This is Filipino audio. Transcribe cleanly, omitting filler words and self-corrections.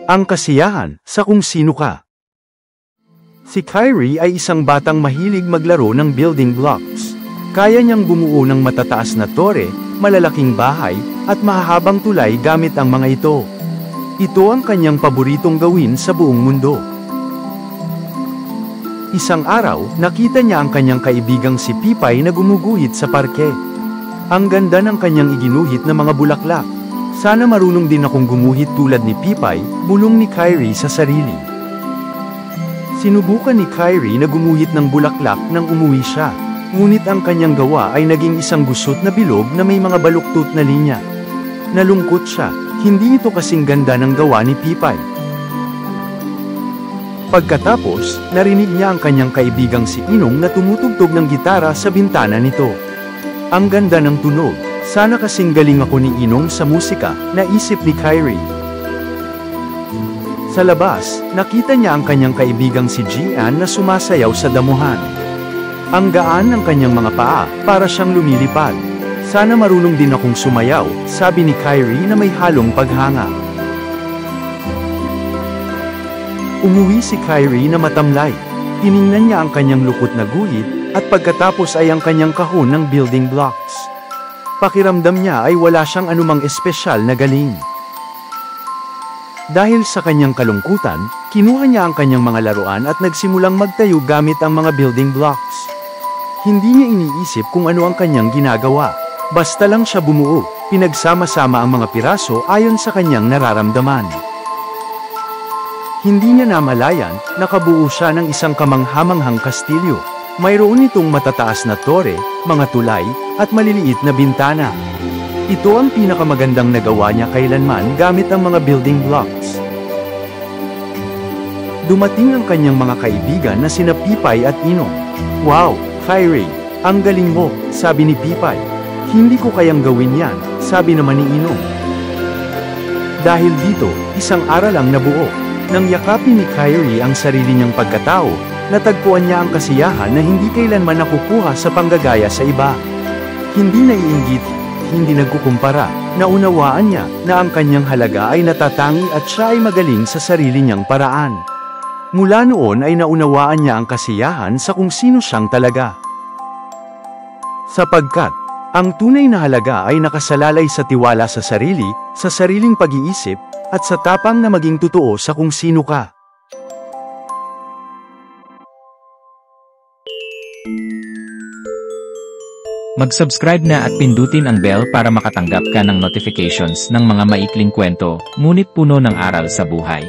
Ang kasiyahan sa kung sino ka. Si Kyrie ay isang batang mahilig maglaro ng building blocks. Kaya niyang bumuo ng matataas na tore, malalaking bahay, at mahahabang tulay gamit ang mga ito. Ito ang kanyang paboritong gawin sa buong mundo. Isang araw, nakita niya ang kanyang kaibigang si Pipay na gumuguhit sa parke. Ang ganda ng kanyang iginuhit na mga bulaklak. Sana marunong din akong gumuhit tulad ni Pipay, bulong ni Kyrie sa sarili. Sinubukan ni Kyrie na gumuhit ng bulaklak nang umuwi siya. Ngunit ang kanyang gawa ay naging isang gusot na bilog na may mga baluktot na linya. Nalungkot siya, hindi ito kasing ganda ng gawa ni Pipay. Pagkatapos, narinig niya ang kanyang kaibigang si Inong na tumutugtog ng gitara sa bintana nito. Ang ganda ng tunog, sana kasing galing ako ni Inong sa musika, naisip ni Kyrie. Sa labas, nakita niya ang kanyang kaibigang si Gian na sumasayaw sa damuhan. Ang gaan ng kanyang mga paa, para siyang lumilipad. Sana marunong din akong sumayaw, sabi ni Kyrie na may halong paghanga. Umuwi si Kyrie na matamlay. Tiningnan niya ang kanyang lukot na guhit, at pagkatapos ay ang kanyang kahon ng building blocks. Pakiramdam niya ay wala siyang anumang espesyal na galing. Dahil sa kanyang kalungkutan, kinuha niya ang kanyang mga laruan at nagsimulang magtayo gamit ang mga building blocks. Hindi niya iniisip kung ano ang kanyang ginagawa. Basta lang siya bumuo, pinagsama-sama ang mga piraso ayon sa kanyang nararamdaman. Hindi niya namalayan, nakabuo siya ng isang kamanghamanghang kastilyo. Mayroon itong matataas na tore, mga tulay, at maliliit na bintana. Ito ang pinakamagandang nagawa niya kailanman gamit ang mga building blocks. Dumating ang kanyang mga kaibigan na sina Pipay at Inong. "Wow, Kyrie, ang galing mo," sabi ni Pipay. "Hindi ko kayang gawin yan," sabi naman ni Inong. Dahil dito, isang aral ang nabuo. Nang yakapin ni Kyrie ang sarili niyang pagkatao, natagpuan niya ang kasiyahan na hindi kailanman nakukuha sa panggagaya sa iba. Hindi naiinggit, hindi nagkukumpara, naunawaan niya na ang kanyang halaga ay natatangi at siya ay magaling sa sarili niyang paraan. Mula noon ay naunawaan niya ang kasiyahan sa kung sino siyang talaga. Sapagkat, ang tunay na halaga ay nakasalalay sa tiwala sa sarili, sa sariling pag-iisip, at sa tapang na maging totoo sa kung sino ka. Mag-subscribe na at pindutin ang bell para makatanggap ka ng notifications ng mga maikling kwento, ngunit puno ng aral sa buhay.